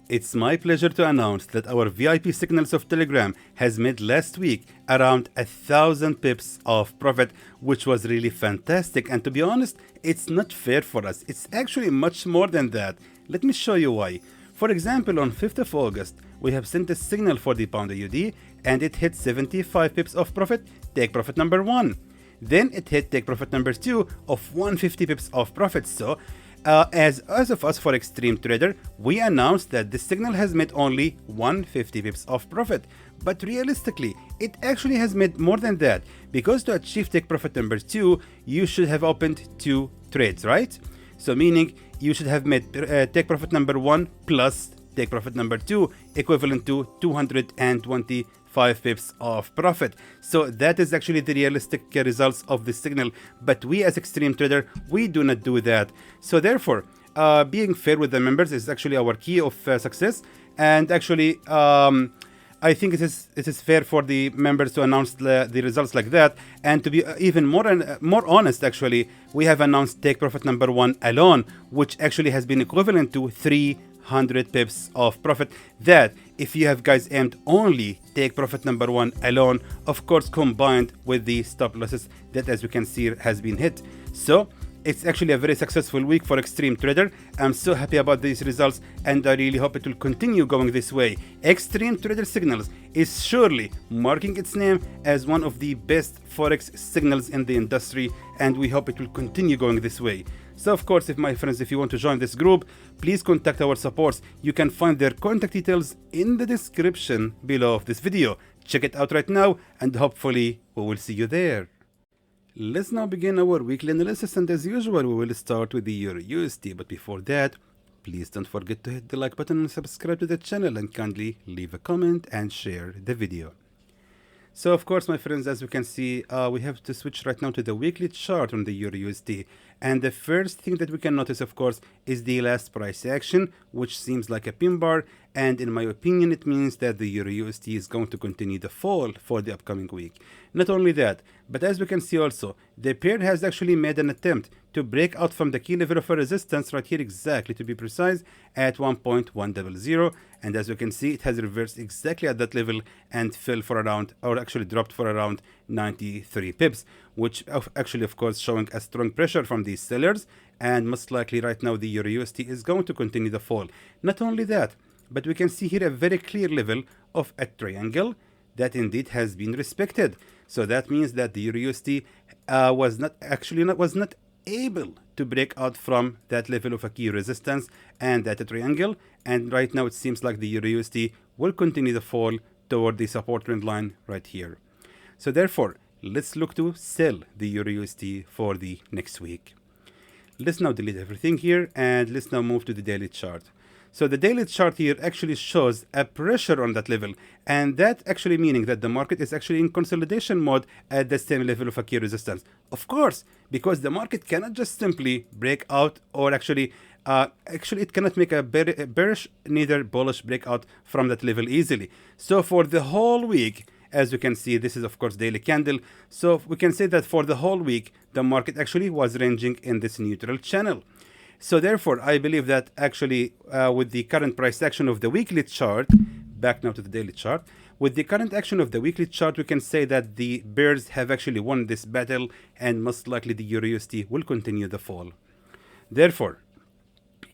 It's my pleasure to announce that our VIP signals of Telegram has made last week around 1,000 pips of profit, which was really fantastic. And to be honest, it's not fair for us. It's actually much more than that. Let me show you why. For example, on 5th of August, we have sent a signal for the pound AUD and it hit 75 pips of profit, take profit number 1. Then it hit take profit number 2 of 150 pips of profit. So as of us for Xtreme Trader, we announced that the signal has made only 150 pips of profit. But realistically, it actually has made more than that, because to achieve take profit number 2, you should have opened 2 trades, right? So meaning you should have made take profit number 1 plus take profit number 2, equivalent to 225 pips of profit. So that is actually the realistic results of the signal. But we as Xtreme Trader, we do not do that. So therefore, being fair with the members is actually our key of success. And actually, I think it is fair for the members to announce the results like that. And to be even more honest, actually, we have announced take profit number 1 alone, which actually has been equivalent to 300 pips of profit. That if you have guys aimed only take profit number 1 alone, of course combined with the stop losses that, as you can see, has been hit. So it's actually a very successful week for Xtreme Trader. I'm so happy about these results and I really hope it will continue going this way. Xtreme Trader Signals is surely marking its name as one of the best Forex signals in the industry, and we hope it will continue going this way. So of course, if my friends, if you want to join this group, please contact our supports. You can find their contact details in the description below of this video. Check it out right now and hopefully we will see you there. Let's now begin our weekly analysis, and as usual we will start with the EUR USD. But before that, please don't forget to hit the like button and subscribe to the channel, and kindly leave a comment and share the video. So of course, my friends, as you can see, we have to switch right now to the weekly chart on the EUR USD. And the first thing that we can notice, of course, is the last price action, which seems like a pin bar. And in my opinion, it means that the EUR USD is going to continue the fall for the upcoming week. Not only that, but as we can see also, the pair has actually made an attempt to break out from the key level of a resistance right here, exactly to be precise, at 1.100. And as you can see, it has reversed exactly at that level and fell for around, or actually dropped for around 93 pips, which actually, of course, showing a strong pressure from these sellers. And most likely right now, the EUR USD is going to continue the fall. Not only that, but we can see here a very clear level of a triangle that indeed has been respected. So that means that the EUR USD was not able to break out from that level of a key resistance and that triangle. And right now it seems like the EUR USD will continue the fall toward the support trend line right here. So therefore, let's look to sell the EUR USD for the next week. Let's now delete everything here and let's now move to the daily chart. So the daily chart here actually shows a pressure on that level, and that actually meaning that the market is actually in consolidation mode at the same level of a key resistance. Of course, because the market cannot just simply break out, or actually it cannot make a bearish neither bullish breakout from that level easily. So for the whole week, as you can see, this is of course daily candle. So we can say that for the whole week, the market actually was ranging in this neutral channel. So therefore, I believe that actually with the current price action of the weekly chart, back now to the daily chart, with the current action of the weekly chart, we can say that the bears have actually won this battle, and most likely the EUR USD will continue the fall. Therefore,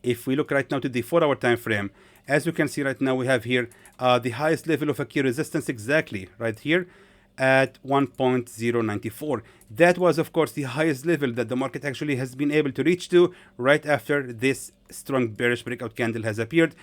if we look right now to the 4-hour time frame, as you can see right now, we have here the highest level of a key resistance exactly right here at 1.094. That was of course the highest level that the market actually has been able to reach to right after this strong bearish breakout candle has appeared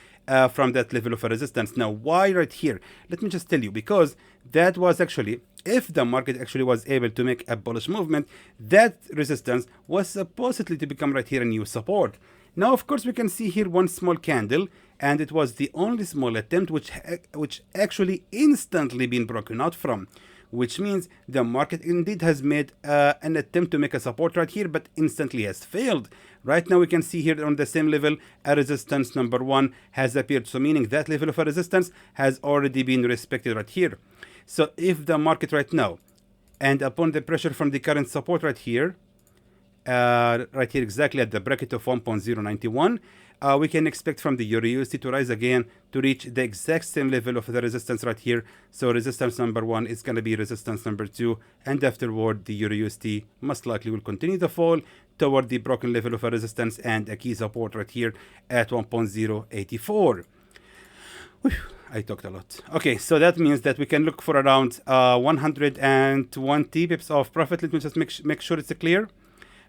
from that level of a resistance. Now why right here? Let me just tell you, because that was actually, if the market actually was able to make a bullish movement, that resistance was supposedly to become right here a new support. Now of course we can see here one small candle, and it was the only small attempt which actually instantly been broken out from, which means the market indeed has made an attempt to make a support right here, but instantly has failed. Right now we can see here on the same level, a resistance number 1 has appeared. So meaning that level of a resistance has already been respected right here. So if the market right now, and upon the pressure from the current support right here exactly at the bracket of 1.091, we can expect from the Euro USD to rise again to reach the exact same level of the resistance right here. So resistance number 1 is going to be resistance number 2, and afterward the Euro USD most likely will continue to fall toward the broken level of a resistance and a key support right here at 1.084. I talked a lot. Okay, so that means that we can look for around 120 pips of profit. Let me just make sure it's clear.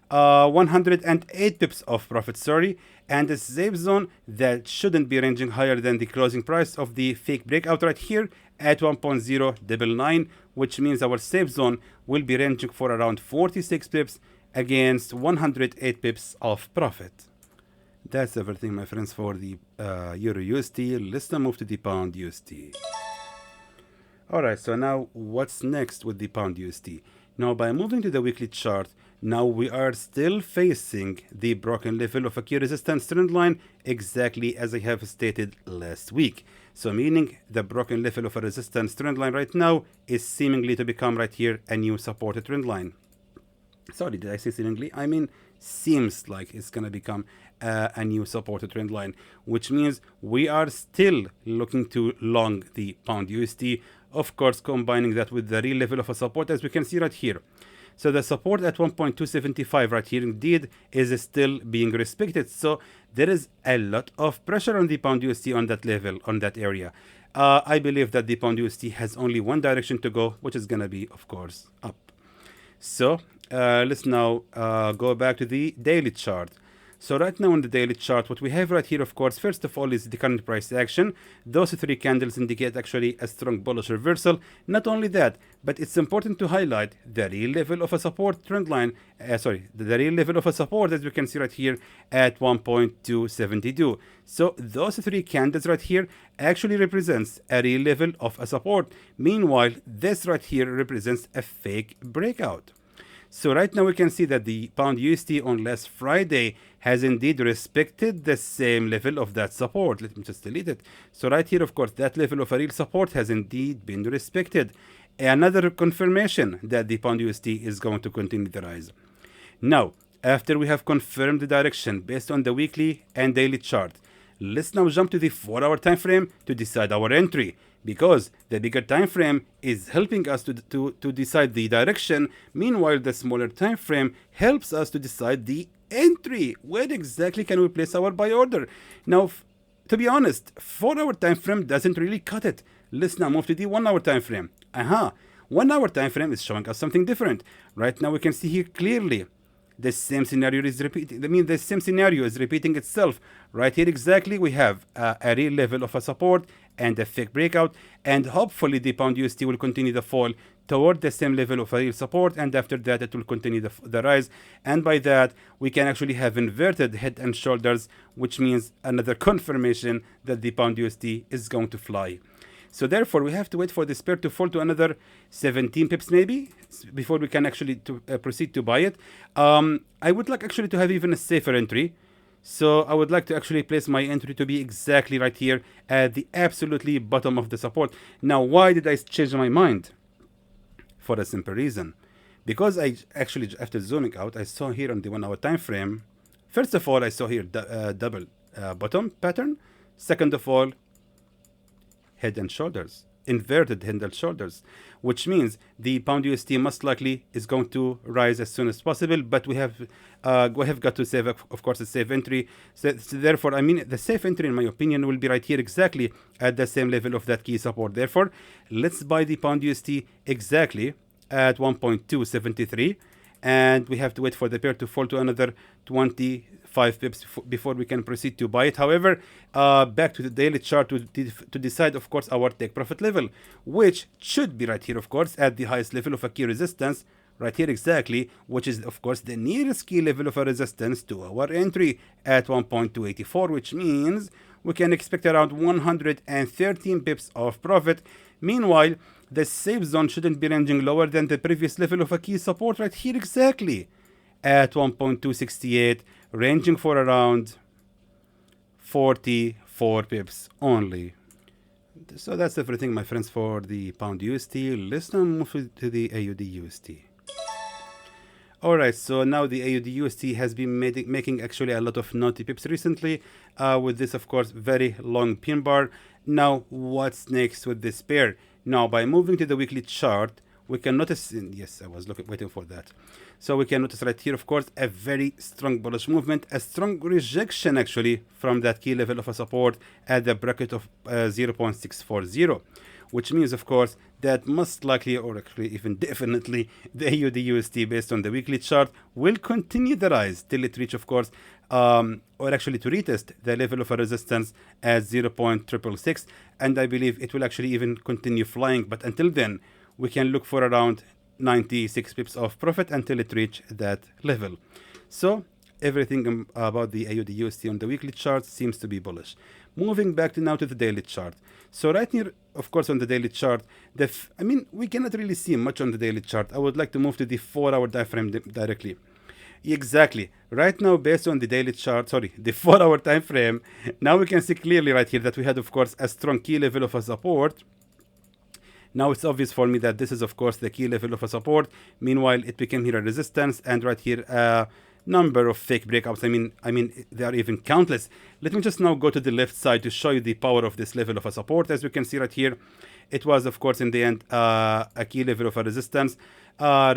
108 pips of profit, sorry, and a safe zone that shouldn't be ranging higher than the closing price of the fake breakout right here at 1.099, which means our safe zone will be ranging for around 46 pips against 108 pips of profit. That's everything, my friends, for the Euro USD. Let's now move to the Pound USD. Alright, so now what's next with the Pound USD? Now, by moving to the weekly chart, now we are still facing the broken level of a key resistance trend line, exactly as I have stated last week. So meaning the broken level of a resistance trend line right now is seemingly to become right here a new supported trend line. Sorry, did I say seemingly? I mean seems like it's going to become a new supported trend line, which means we are still looking to long the Pound USD, of course combining that with the real level of a support, as we can see right here. So the support at 1.275 right here indeed is still being respected. So there is a lot of pressure on the Pound USD on that level, on that area. I believe that the Pound USD has only one direction to go, which is going to be, of course, up. So let's now go back to the daily chart. So right now on the daily chart, what we have right here, of course, first of all is the current price action. Those three candles indicate actually a strong bullish reversal. Not only that, but it's important to highlight the real level of a support trend line, the real level of a support, as you can see right here at 1.272. So those three candles right here actually represents a real level of a support. Meanwhile, this right here represents a fake breakout. So right now we can see that the Pound USD on last Friday has indeed respected the same level of that support. Let me just delete it. So right here, of course, that level of a real support has indeed been respected. Another confirmation that the Pound USD is going to continue the rise. Now, after we have confirmed the direction based on the weekly and daily chart, let's now jump to the 4-hour time frame to decide our entry, because the bigger time frame is helping us to decide the direction. Meanwhile, the smaller time frame helps us to decide the entry. Where exactly can we place our buy order? Now, to be honest, 4-hour time frame doesn't really cut it. Let's now move to the 1-hour time frame. 1-hour time frame is showing us something different. Right now we can see here clearly the same scenario is repeating. I mean, the same scenario is repeating itself. Right here exactly we have a real level of a support and a fake breakout, and hopefully the Pound USD will continue to fall toward the same level of a real support, and after that it will continue the rise, and by that we can actually have inverted head and shoulders, which means another confirmation that the Pound USD is going to fly. So therefore we have to wait for this pair to fall to another 17 pips maybe before we can actually proceed to buy it. I would like actually to have even a safer entry. So I would like to actually place my entry to be exactly right here at the absolutely bottom of the support. Now, why did I change my mind? For a simple reason. Because I actually, after zooming out, I saw here on the 1-hour time frame, first of all, I saw here double bottom pattern. Second of all, head and shoulders, inverted head and shoulders, which means the Pound USD most likely is going to rise as soon as possible, but we have got to save, of course, a safe entry. So therefore, I mean, the safe entry, in my opinion, will be right here exactly at the same level of that key support. Therefore, let's buy the Pound USD exactly at 1.273, and we have to wait for the pair to fall to another 25 pips before we can proceed to buy it. However, back to the daily chart to decide, of course, our take profit level, which should be right here, of course, at the highest level of a key resistance, right here exactly, which is, of course, the nearest key level of a resistance to our entry at 1.284, which means we can expect around 113 pips of profit. Meanwhile, the safe zone shouldn't be ranging lower than the previous level of a key support right here exactly at 1.268, ranging for around 44 pips only. So that's everything, my friends, for the Pound USD. Let's now move to the AUD USD. All right, so now the AUD USD has been making actually a lot of naughty pips recently with this, of course, very long pin bar. Now, what's next with this pair? Now, by moving to the weekly chart, we can notice, yes, I was waiting for that. So we can notice right here, of course, a very strong bullish movement, a strong rejection actually from that key level of a support at the bracket of 0.640. Which means, of course, that most likely, or actually even definitely, the AUD USD based on the weekly chart will continue the rise till it reach, of course, or actually to retest the level of a resistance at 0.666, and I believe it will actually even continue flying. But until then, we can look for around 96 pips of profit until it reach that level. So everything about the AUD USD on the weekly chart seems to be bullish. Moving back now to the daily chart. So right here, of course, on the daily chart, we cannot really see much on the daily chart. I would like to move to the 4-hour time frame directly. Exactly. Right now, based on the daily chart, the 4-hour time frame, now we can see clearly right here that we had, of course, a strong key level of a support. Now it's obvious for me that this is, of course, the key level of a support. Meanwhile, it became here a resistance, and right here, number of fake breakouts. I mean, they are even countless. Let me just now go to the left side to show you the power of this level of a support. As you can see right here, it was, of course, in the end, a key level of a resistance. The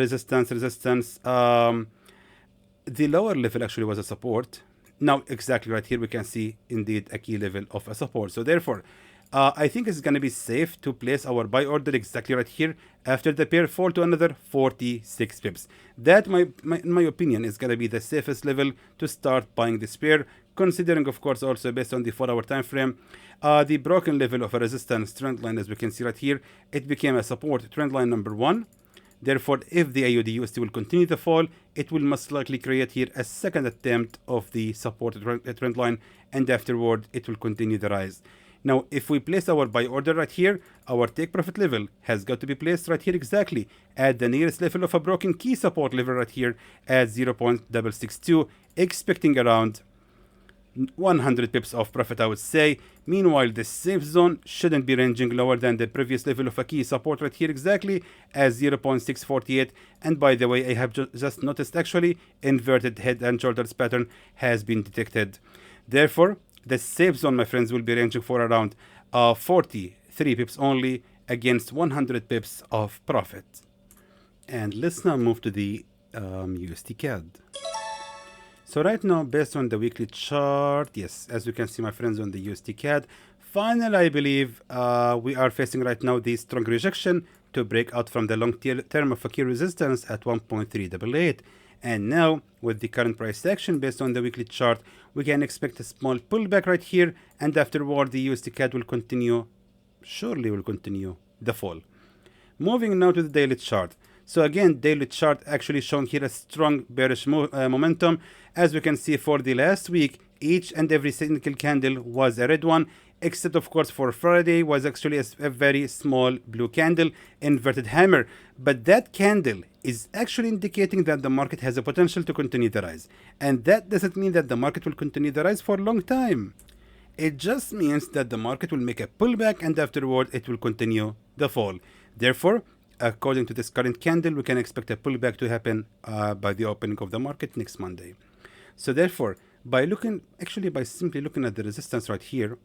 lower level actually was a support. Now, exactly right here, we can see indeed a key level of a support. So therefore, I think it's going to be safe to place our buy order exactly right here after the pair fall to another 46 pips. That, in my opinion, is going to be the safest level to start buying this pair, considering, of course, also based on the 4-hour time frame, the broken level of a resistance trend line, as we can see right here, it became a support trend line number 1. Therefore, if the AUD USD will continue to fall, it will most likely create here a second attempt of the support trend line, and afterward, it will continue the rise. Now, if we place our buy order right here, our take profit level has got to be placed right here exactly at the nearest level of a broken key support level right here at 0.662, expecting around 100 pips of profit, I would say. Meanwhile, the safe zone shouldn't be ranging lower than the previous level of a key support right here exactly as 0.648. And by the way, I have just noticed actually inverted head and shoulders pattern has been detected. Therefore, the safe zone, my friends, will be ranging for around 43 pips only against 100 pips of profit. And let's now move to the USDCAD. So right now, based on the weekly chart, yes, as you can see, my friends, on the USDCAD, finally, I believe we are facing right now the strong rejection to break out from the long term of a key resistance at 1.388. And now, with the current price action based on the weekly chart, we can expect a small pullback right here, and afterward, the USDCAD will continue, surely will continue the fall. Moving now to the daily chart. So again, daily chart actually showing here a strong bearish momentum. As we can see for the last week, each and every single candle was a red one, except of course for Friday was actually a very small blue candle, inverted hammer. But that candle is actually indicating that the market has a potential to continue the rise. And that doesn't mean that the market will continue the rise for a long time. It just means that the market will make a pullback and afterward it will continue the fall. Therefore, according to this current candle, we can expect a pullback to happen by the opening of the market next Monday. So therefore, by simply looking at the resistance right here,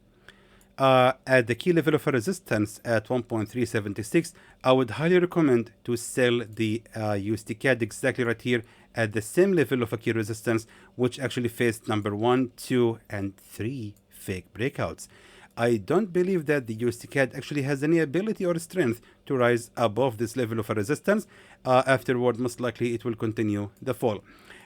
at the key level of a resistance at 1.376, I would highly recommend to sell the USDCAD exactly right here at the same level of a key resistance, which actually faced number 1, 2, and 3 fake breakouts. I don't believe that the USDCAD actually has any ability or strength to rise above this level of a resistance. Afterward, most likely it will continue the fall.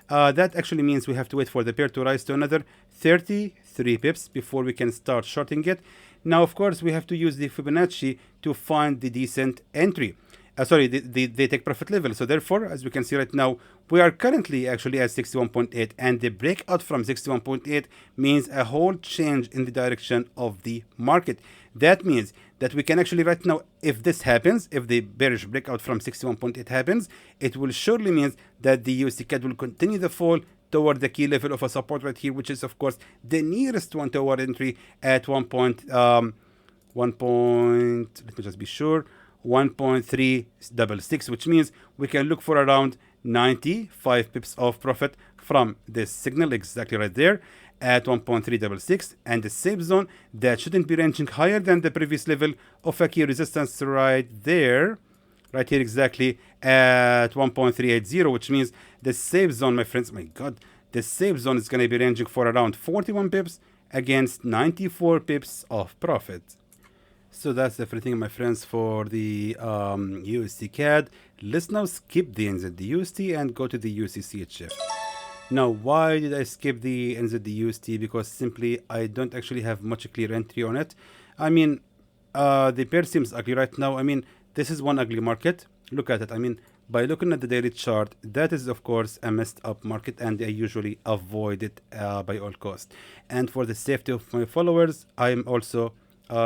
That actually means we have to wait for the pair to rise to another 33 pips before we can start shorting it. Now, of course, we have to use the Fibonacci to find the decent entry. The take profit level. So therefore, as we can see right now, we are currently actually at 61.8, and the breakout from 61.8 means a whole change in the direction of the market. That means that we can actually right now, if this happens, if the bearish breakout from 61.8 happens, it will surely mean that the USDCAD will continue the fall toward the key level of a support right here, which is of course the nearest one to our entry at 1.366, which means we can look for around 95 pips of profit from this signal exactly right there at 1.366, and the safe zone that shouldn't be ranging higher than the previous level of a key resistance right there, right here exactly at 1.380, which means the safe zone, my friends, my god, the safe zone is going to be ranging for around 41 pips against 94 pips of profit. So that's everything, my friends, for the USD CAD. Let's now skip the NZD and go to the USD CHF. Now, why did I skip the NZD Because simply I don't actually have much clear entry on it. I mean, the pair seems ugly right now. I mean, this is one ugly market. Look at it. I mean, by looking at the daily chart, that is of course a messed up market, and I usually avoid it by all costs. And for the safety of my followers, I'm also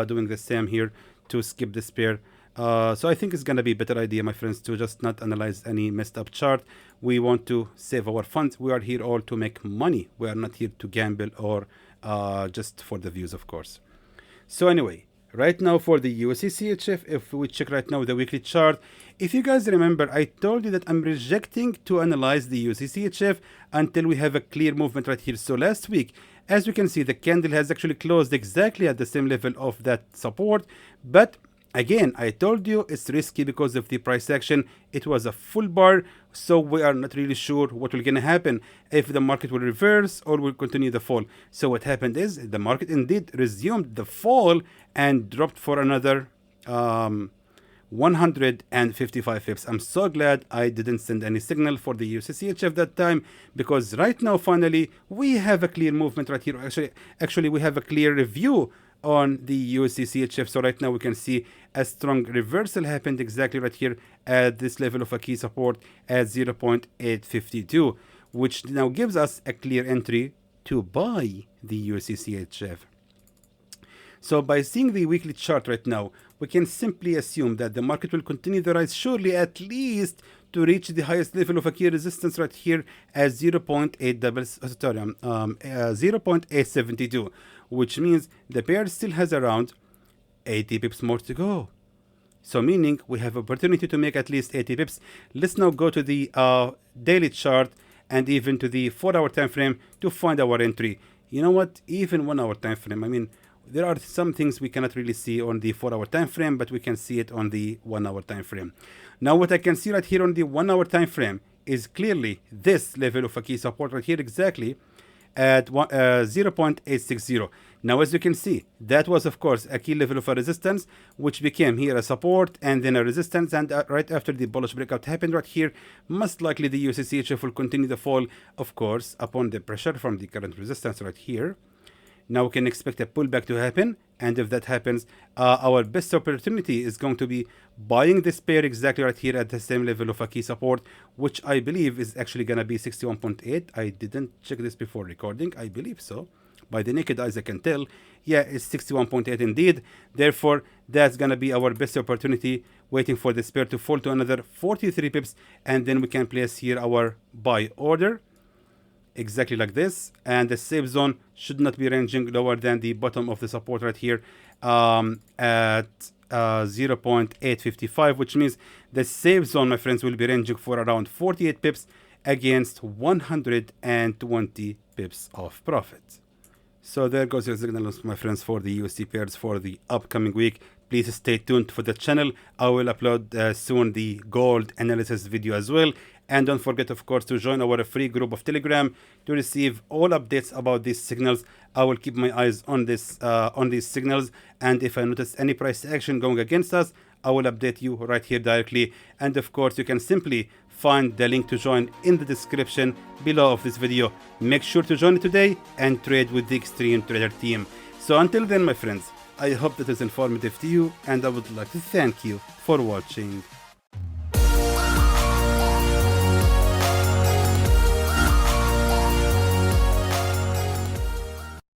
doing the same here to skip this pair. So I think it's gonna be a better idea, my friends, to just not analyze any messed up chart. We want to save our funds. We are here all to make money. We are not here to gamble or just for the views, of course. So anyway, right now for the USD CHF, if we check right now the weekly chart, if you guys remember, I told you that I'm rejecting to analyze the USD CHF until we have a clear movement right here. So last week, as we can see, the candle has actually closed exactly at the same level of that support. But again, I told you it's risky because of the price action. It was a full bar, so we are not really sure what will gonna happen, if the market will reverse or will continue the fall. So what happened is the market indeed resumed the fall and dropped for another 155 pips. I'm so glad I didn't send any signal for the USDCHF that time, because right now finally we have a clear movement right here. Actually we have a clear review on the USDCHF. So right now we can see a strong reversal happened exactly right here at this level of a key support at 0.852, which now gives us a clear entry to buy the USDCHF. So by seeing the weekly chart right now, we can simply assume that the market will continue the rise, surely at least to reach the highest level of a key resistance right here at 0.872, which means the pair still has around 80 pips more to go. So meaning we have opportunity to make at least 80 pips. Let's now go to the daily chart and even to the 4-hour time frame to find our entry. You know what? Even 1-hour time frame. I mean, there are some things we cannot really see on the 4-hour time frame, but we can see it on the 1-hour time frame. Now what I can see right here on the 1-hour time frame is clearly this level of a key support right here exactly at 0.860. Now as you can see, that was of course a key level of a resistance, which became here a support and then a resistance, and right after the bullish breakout happened right here, most likely the USDCHF will continue the fall, of course, upon the pressure from the current resistance right here. Now we can expect a pullback to happen, and if that happens, our best opportunity is going to be buying this pair exactly right here at the same level of a key support, which I believe is actually going to be 61.8. I didn't check this before recording. I believe so. By the naked eyes I can tell. Yeah, it's 61.8 indeed. Therefore, that's going to be our best opportunity, waiting for this pair to fall to another 43 pips, and then we can place here our buy order. Exactly like this, and the safe zone should not be ranging lower than the bottom of the support right here at 0.855, which means the safe zone, my friends, will be ranging for around 48 pips against 120 pips of profit. So there goes your signals, my friends, for the USD pairs for the upcoming week. Please stay tuned for the channel. I will upload soon the gold analysis video as well. And don't forget, of course, to join our free group of Telegram to receive all updates about these signals. I will keep my eyes on this on these signals, and if I notice any price action going against us, I will update you right here directly. And of course, you can simply find the link to join in the description below of this video. Make sure to join today and trade with the Xtreme Trader team. So until then, my friends, I hope that is informative to you, and I would like to thank you for watching.